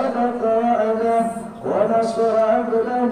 وصدق وعده ونصر عبده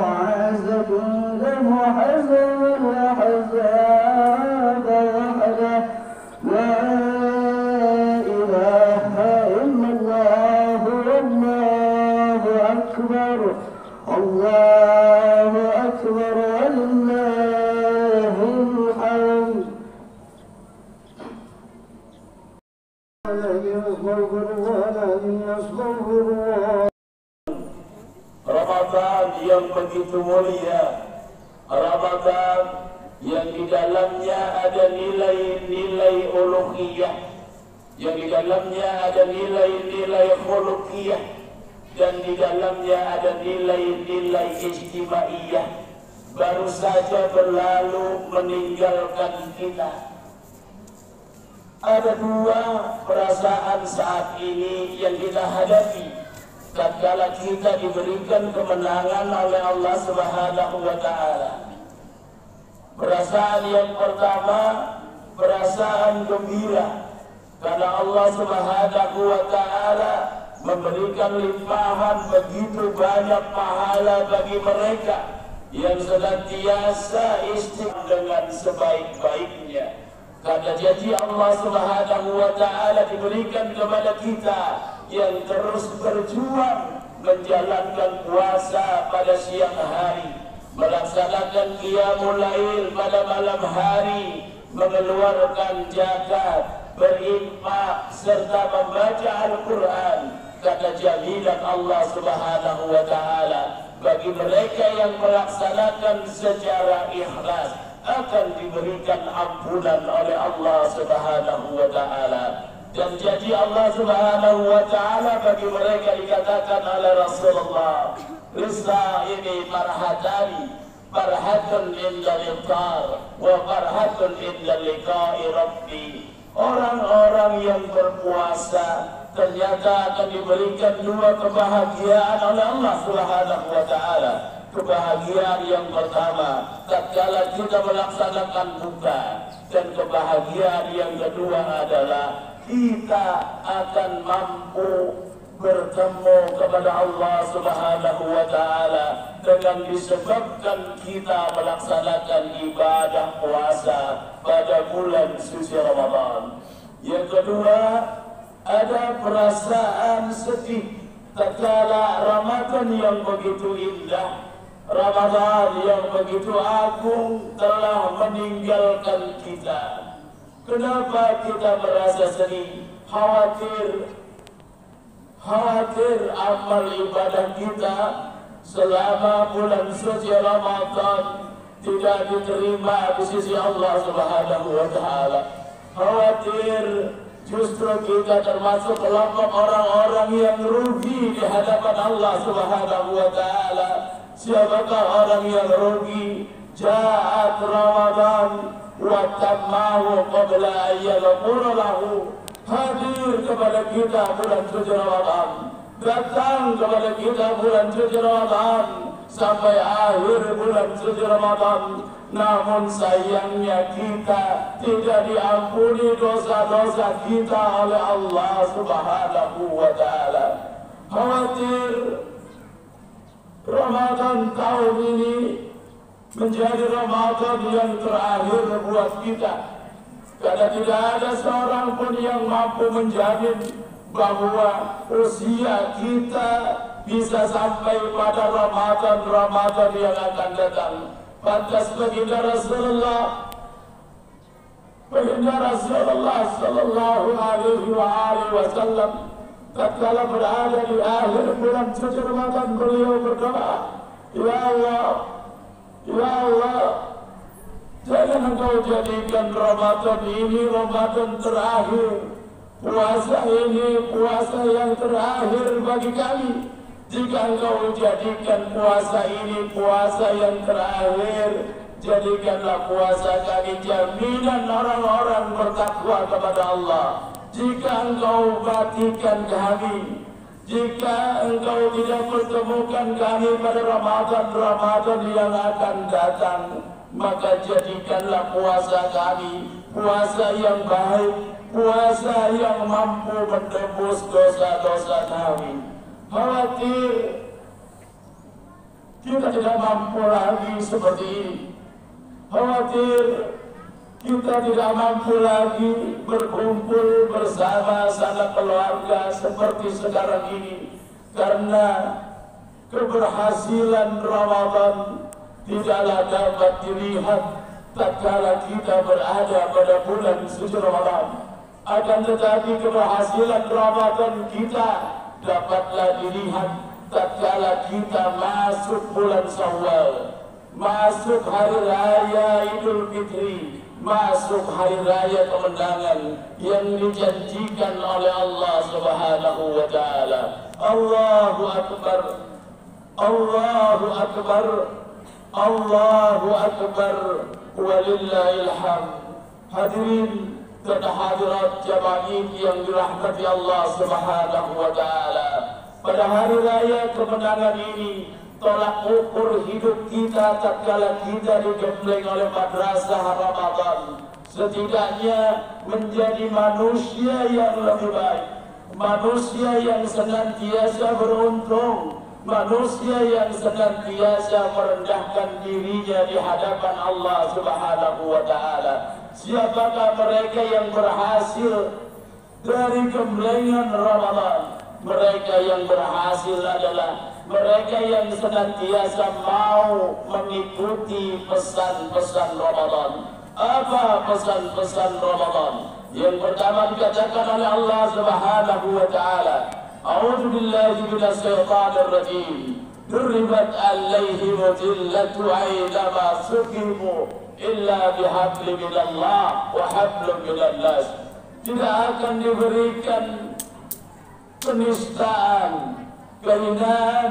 وعز جنده وحزم الأحزاب وحده لا إله إلا الله والله أكبر الله أكبر ولله الحمد Ramadan yang begitu mulia, Ramadan yang di dalamnya ada nilai-nilai uluhiyah, yang di dalamnya ada nilai-nilai khuluqiyah, dan di dalamnya ada nilai-nilai ijtimaiyah, baru saja berlalu meninggalkan kita. Ada dua perasaan saat ini yang kita hadapi tatkala kita diberikan kemenangan oleh Allah Subhanahu wa Ta'ala. Perasaan yang pertama, perasaan gembira karena Allah Subhanahu wa Ta'ala memberikan limpahan begitu banyak pahala bagi mereka yang senantiasa istiqomah dengan sebaik-baiknya. Karena janji Allah Subhanahu wa Ta'ala diberikan kepada kita yang terus berjuang menjalankan puasa pada siang hari, melaksanakan qiyamul lail pada malam hari, mengeluarkan zakat, berinfak serta membaca Al-Quran. Kata jaminan Allah Subhanahu wa Ta'ala, bagi mereka yang melaksanakan secara ikhlas akan diberikan ampunan oleh Allah Subhanahu wa Ta'ala. Dan janji Allah Subhanahu wa Ta'ala bagi mereka dikatakan oleh Rasulullah, Risa ini marhatani, marhatun inda liqar wa marhatun inda liqa'i Rabbi. Orang-orang yang berpuasa ternyata akan diberikan dua kebahagiaan oleh Allah Subhanahu wa Ta'ala. Kebahagiaan yang pertama tatkala kita melaksanakan buka, dan kebahagiaan yang kedua adalah kita akan mampu bertemu kepada Allah Subhanahu wa Ta'ala dengan disebabkan kita melaksanakan ibadah puasa pada bulan suci Ramadan. Yang kedua, ada perasaan sedih tatkala Ramadan yang begitu indah, Ramadan yang begitu agung telah meninggalkan kita. Kenapa kita merasa sedih? Khawatir amal ibadah kita selama bulan suci Ramadan tidak diterima di sisi Allah Subhanahu wa Ta'ala. Khawatir justru kita termasuk kelompok orang-orang yang rugi di hadapan Allah Subhanahu wa Ta'ala. Siapakah orang yang rugi? Ja'at Ramadan wa tammahu qabla ayyadhkura lahu. Hadir kepada kita bulan suci Ramadan, datang kepada kita bulan suci Ramadan sampai akhir bulan suci Ramadan. Namun sayangnya kita tidak diampuni dosa-dosa kita oleh Allah Subhanahu wa Ta'ala. Khawatir Ramadan tahun ini menjadi Ramadan yang terakhir buat kita. Karena tidak ada seorang pun yang mampu menjamin bahwa usia kita bisa sampai pada Ramadan yang akan datang. Pantas baginda Rasulullah sallallahu alaihi wasallam tatkala berada di akhir bulan suci Ramadan, beliau berdoa, Ya Allah, jangan engkau jadikan Ramadan ini Ramadan terakhir, puasa ini puasa yang terakhir bagi kami. Jika engkau jadikan puasa ini puasa yang terakhir, jadikanlah puasa kami jaminan orang-orang bertakwa kepada Allah. Jika engkau matikan kami, jika engkau tidak pertemukan kami pada Ramadan yang akan datang, maka jadikanlah puasa kami puasa yang baik, puasa yang mampu menebus dosa-dosa kami. khawatir kita tidak mampu lagi seperti ini, khawatir kita tidak mampu lagi berkumpul bersama sanak keluarga seperti sekarang ini, karena keberhasilan Ramadan tidaklah dapat dilihat tatkala kita berada pada bulan suci Ramadan. Akan tetapi keberhasilan Ramadan kita dapatlah dilihat tatkala kita masuk bulan Syawal, masuk hari raya Idul Fitri, masuk hari raya kemenangan yang dijanjikan oleh Allah Subhanahu wa taala. Allahu akbar, Allahu akbar, Allahu akbar, walillahil hamd. Hadirin dan hadirat jamaah yang dirahmati Allah Subhanahu wa taala, pada hari raya kemenangan ini tolak ukur hidup kita tatkala kita digembleng oleh madrasah Ramadan, setidaknya menjadi manusia yang lebih baik, manusia yang senantiasa beruntung, manusia yang senantiasa merendahkan dirinya di hadapan Allah Subhanahu wa taala. Siapakah mereka yang berhasil dari gemblengan Ramadan? Mereka yang berhasil adalah mereka yang senantiasa mau mengikuti pesan-pesan Ramadan. Apa pesan-pesan Ramadan? Yang pertama dikatakan oleh Allah Subhanahu wa taala, A'udzu billahi minasy syaithanir rajim. Duribat 'alaihim dhillatu 'ainama suqimu illa bihablin minallah wa hablum minan nas. Tidak akan diberikan penistaan, kehinaan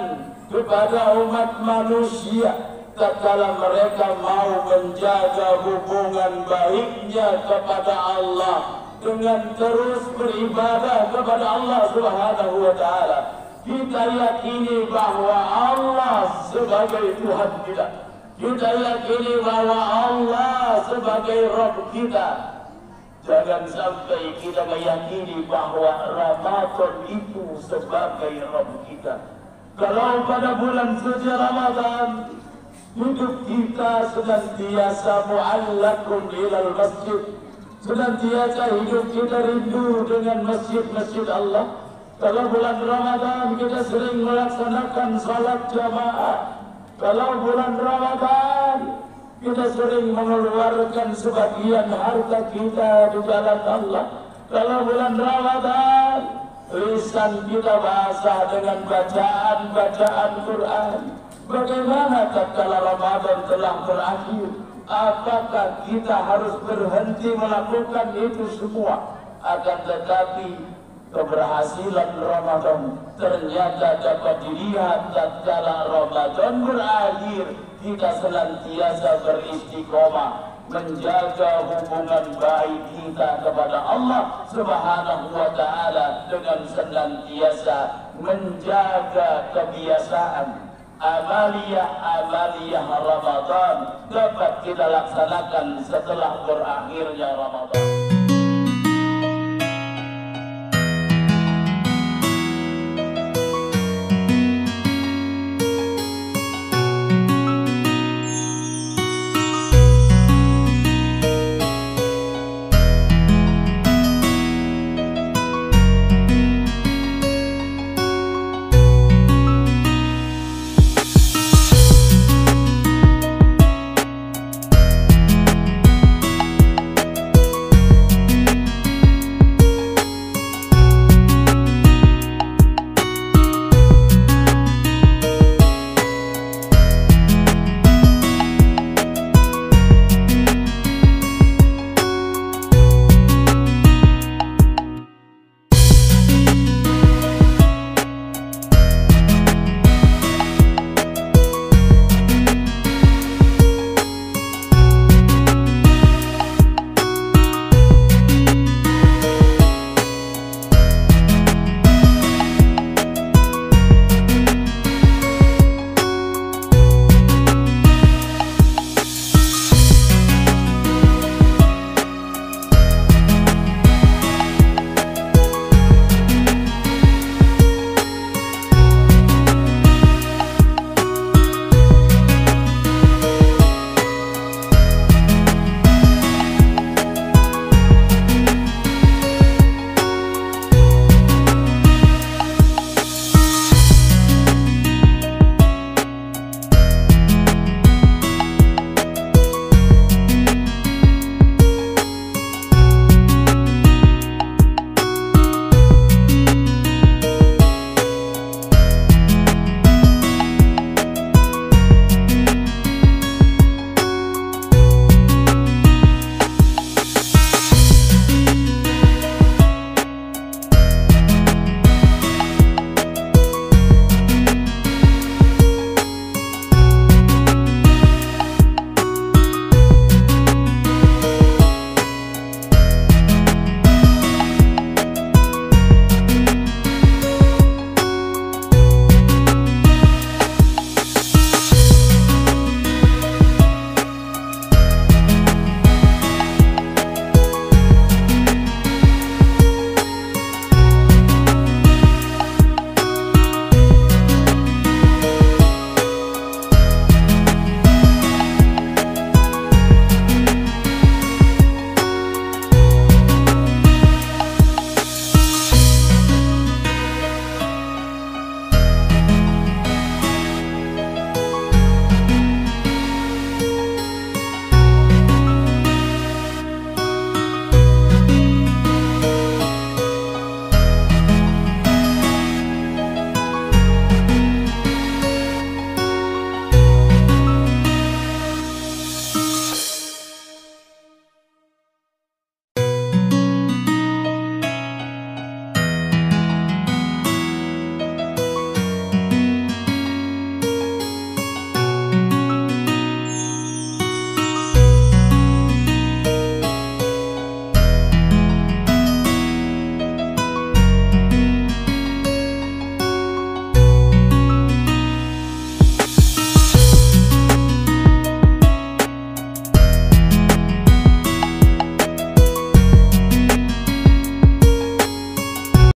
kepada umat manusia tatkala mereka mau menjaga hubungan baiknya kepada Allah dengan terus beribadah kepada Allah Subhanahu wa taala. Kita yakini bahwa Allah sebagai Tuhan kita. Kita yakini bahwa Allah sebagai Rabb kita. Jangan sampai kita meyakini bahwa Ramadan itu sebagai Rabb kita. Kalau pada bulan suci Ramadan hidup kita senantiasa mu'allakun ilal masjid, senantiasa hidup kita rindu dengan masjid-masjid Allah. Kalau bulan Ramadan kita sering melaksanakan salat jamaah. Kalau bulan Ramadan kita sering mengeluarkan sebagian harta kita di jalan Allah. Kalau bulan Ramadan lisan kita basah dengan bacaan-bacaan Quran. Bagaimana tatkala Ramadan telah berakhir? Apakah kita harus berhenti melakukan itu semua? Akan tetapi keberhasilan Ramadan ternyata dapat dilihat tatkala Ramadan berakhir, kita senantiasa beristiqomah menjaga hubungan baik kita kepada Allah Subhanahu wa taala dengan senantiasa menjaga kebiasaan amaliyah Ramadan dapat kita laksanakan setelah berakhirnya Ramadan.